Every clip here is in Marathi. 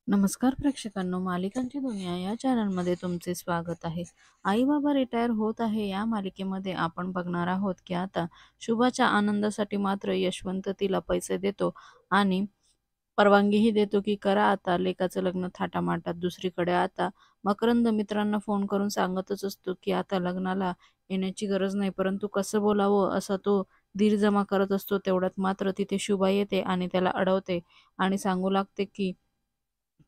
नमस्कार प्रेक्षकांनो, मालिकांची दुनिया या चॅनलमध्ये तुमचे स्वागत आहे. आई बाबा रिटायर होत आहे या मालिकेमध्ये आपण बघणार आहोत की आता शुभाच्या आनंदासाठी मात्र यशवंत तिला पैसे देतो आणि परवानगीही देतो की करा आता लेकाचं लग्न थाटामाटात. दुसरीकडे आता मकरंद मित्रांना फोन करून सांगतच असतो की आता लग्नाला येण्याची गरज नाही, परंतु कसं बोलावं असा तो धीर जमा करत असतो. तेवढ्यात मात्र तिथे शुभा येते आणि त्याला अडवते आणि सांगू लागते की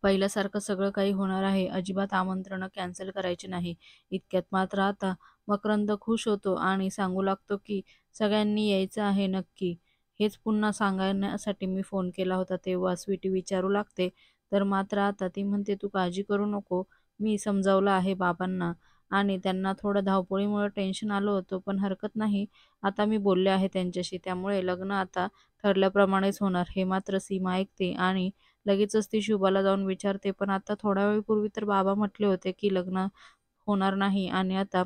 पहिल्यासारखं सगळं काही होणार आहे. अजिबात आमंत्रणं कॅन्सल करायची नाही. इतक्यात मात्र आता मकरंद खुश होतो आणि सांगू लागतो की सगळ्यांनी यायचं आहे नक्की. हेच पुन्हा सांगण्यासाठी मी फोन केला होता. तेव्हा स्वीटी विचारू लागते. तर मात्र आता ती म्हणते, "तू काळजी करू नको. मी समजावलं आहे बाबांना आणि त्यांना थोडं धावपळीमुळे टेन्शन आलं होतं. पण हरकत नाही. आता मी बोलले आहे त्यांच्याशी. त्यामुळे लग्न आता ठरल्याप्रमाणेच होणार." हे मात्र सीमा ऐकते आणि लगेचच ती शुभाला जाऊन विचारते, "पण आता थोड्या वेळपूर्वी तर बाबा म्हटले होते की लग्न होणार नाही आणि आता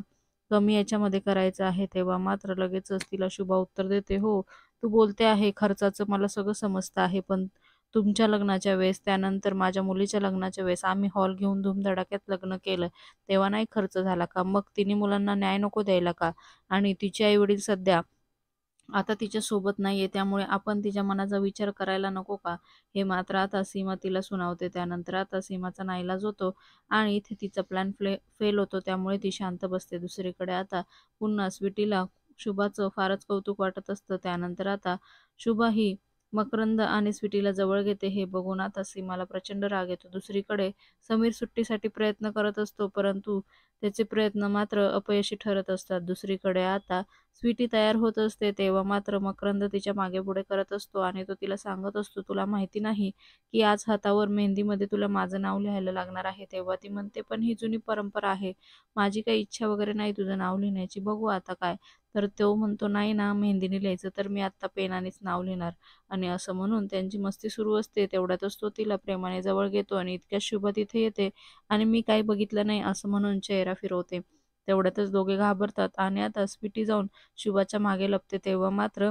कमी याच्यामध्ये करायचं आहे." तेव्हा मात्र लगेचच तिला शुभा उत्तर देते, "हो, तू बोलते आहे खर्चाचं मला सगळं समजतं आहे, पण तुमच्या लग्नाच्या वेळेस, त्यानंतर माझ्या मुलीच्या लग्नाच्या वेळेस आम्ही हॉल घेऊन धूमधडाक्यात लग्न केलं, तेव्हा नाही खर्च झाला का? मग तिन्ही मुलांना न्याय नको द्यायला का? आणि तिचे आई-वडील सध्या आता तिच्यासोबत नाहीये, त्यामुळे आपण तिच्या मनाचा विचार करायला नको का?" हे मात्र आता सीमा तिला सुनावते. त्यानंतर आता सीमाचा नाईलाज होतो आणि इथे तिचा प्लॅन फेल होतो. त्यामुळे ती शांत बसते. दुसरीकडे आता पुन्हा स्वीटीला शुभाचं फारच कौतुक वाटत असतं. त्यानंतर आता शुभा ही मकरंद आणि स्वीटीला जवळ घेते. हे बघून आता सीमाला प्रचंड राग येतो. दुसरीकडे समीर सुट्टीसाठी प्रयत्न करत असतो, परंतु त्याचे प्रयत्न मात्र अपयशी ठरत असतात. दुसरीकडे आता स्वीटी तयार होत असते, तेव्हा मात्र मकरंद तिच्या मागेपुढे करत असतो आणि तो तिला सांगत असतो, "तुला माहिती नाही की आज हातावर मेहंदीमध्ये तुला माझं नाव लिहायला लागणार आहे." तेव्हा ती म्हणते, "पण ही जुनी परंपरा आहे. माझी काही इच्छा वगैरे नाही तुझं नाव लिहिण्याची. बघू आता काय." तर तो म्हणतो, "नाही ना, मेहंदीने लिहायचं तर मी आत्ता पेनानेच नाव लिहिणार." आणि असं म्हणून त्यांची मस्ती सुरू असते. तेवढ्यातच तो तिला प्रेमाने जवळ घेतो आणि इतक्यात शुभा तिथे येते आणि "मी काही बघितलं नाही" असं म्हणून चेहरा फिरवते. तेवढ्यातच दोघे घाबरतात आणि आता स्वीटी जाऊन शुभाच्या मागे लपते. तेव्हा मात्र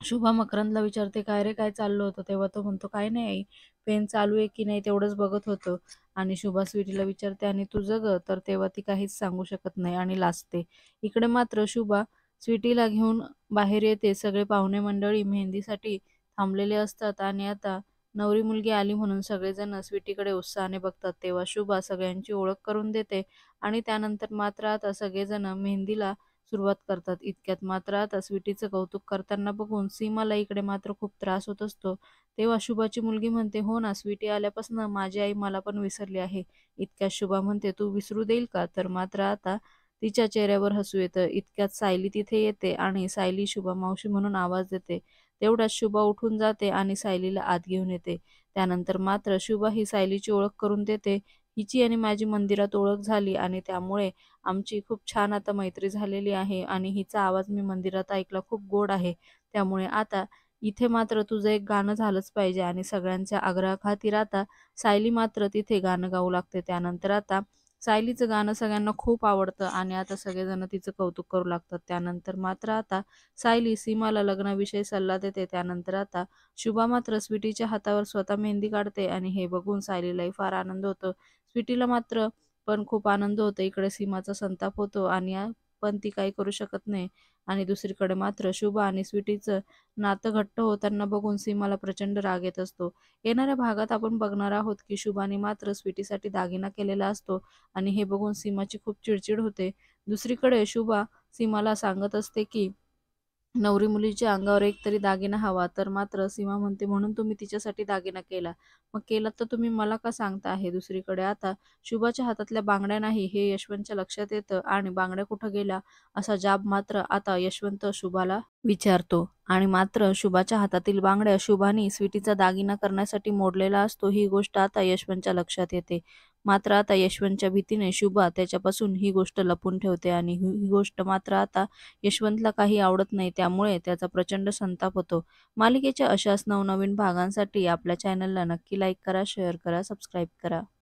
शुभा मकरंदला विचारते, "काय रे, काय चाललं होतं?" तेव्हा तो म्हणतो, "काय नाही आई, पेन चालू आहे की नाही तेवढंच बघत होतं." आणि शुभा स्वीटीला विचारते, "आणि तुझं गं?" तर तेव्हा ती काहीच सांगू शकत नाही आणि लाजते. इकडे मात्र शुभा स्वीटीला घेऊन बाहेर येते. सगळे पाहुणे मंडळी मेहंदीसाठी थांबलेले असतात आणि आता नवरी मुलगी आली म्हणून सगळेजण स्वीटीकडे उत्साहाने बघतात. तेव्हा शुभा सगळ्यांची ओळख करून देते आणि त्यानंतर मात्र आता सगळेजण मेहंदीला सुरुवात करतात. इतक्यात मात्र आता स्वीटीचं कौतुक करताना बघून सीमाला इकडे मात्र खूप त्रास होत असतो. तेव्हा शुभाची मुलगी म्हणते, "हो ना, स्वीटी आल्यापासून माझी आई मला पण विसरली आहे." इतक्यात शुभा म्हणते, "तू विसरू देईल का?" तर मात्र आता तिच्या चेहऱ्यावर हसू येतं. इतक्यात सायली तिथे येते आणि सायली शुभा मावशी म्हणून आवाज देते. तेवढ्यात शुभा उठून जाते आणि सायलीला आत घेऊन येते. त्यानंतर मात्र शुभा ही सायलीची ओळख करून देते. "हिची आणि माझी मंदिरात ओळख झाली आणि त्यामुळे आमची खूप छान आता मैत्री झालेली आहे आणि हिचा आवाज मी मंदिरात ऐकला, खूप गोड आहे. त्यामुळे आता इथे मात्र तुझं एक गाणं झालंच पाहिजे." आणि सगळ्यांच्या आग्रहाखातीर आता सायली मात्र तिथे गाणं गाऊ लागते. त्यानंतर आता सायलीचं गाणं सगळ्यांना खूप आवडतं आणि आता सगळेजण तिचं कौतुक करू लागतात. त्यानंतर मात्र आता सायली सीमाला लग्नाविषयी सल्ला देते. त्यानंतर आता शुभा मात्र स्वीटीच्या हातावर स्वतः मेहंदी काढते आणि हे बघून सायलीलाही फार आनंद होतो. स्वीटीला मात्र पण खूप आनंद होतो. इकडे सीमाचा संताप होतो आणि पण ती काही करू शकत नाही. आणि दुसरीकडे मात्र शुभा आणि स्वीटीचं नातं घट्ट होताना बघून सीमाला प्रचंड राग येत असतो. येणाऱ्या भागात आपण बघणार आहोत की शुभाने मात्र स्वीटीसाठी दागिना केलेला असतो आणि हे बघून सीमाची खूप चिडचिड होते. दुसरीकडे शुभा सीमाला सांगत असते की नवरी मुलीच्या अंगावर एक तरी दागिना हवा. तर मात्र सीमा म्हणते, "म्हणून तुम्ही तिच्यासाठी दागिना केला. मग केलात तर तुम्ही मला का सांगता आहे?" दुसरीकडे आता शुभाच्या हातातल्या बांगड्या नाही हे यशवंतच्या लक्षात येतं आणि "बांगड्या कुठं गेल्या?" असा जाब मात्र आता यशवंत शुभाला विचारतो आणि मात्र शुभाच्या हातातील बांगड्या शुभाने स्वीटीचा दागिना करण्यासाठी मोडलेला असतो. ही गोष्ट आता यशवंतच्या लक्षात येते. मात्र आता यशवंतच्या भीतीने शुभा त्याच्यापासून ही गोष्ट लपून ठेवते आणि ही गोष्ट मात्र आता यशवंतला काही आवडत नाही. त्यामुळे त्याचा प्रचंड संताप होतो. मालिकेच्या अशाच नवनवीन भागांसाठी आपल्या चॅनलला नक्की लाईक करा, शेअर करा, सबस्क्राईब करा.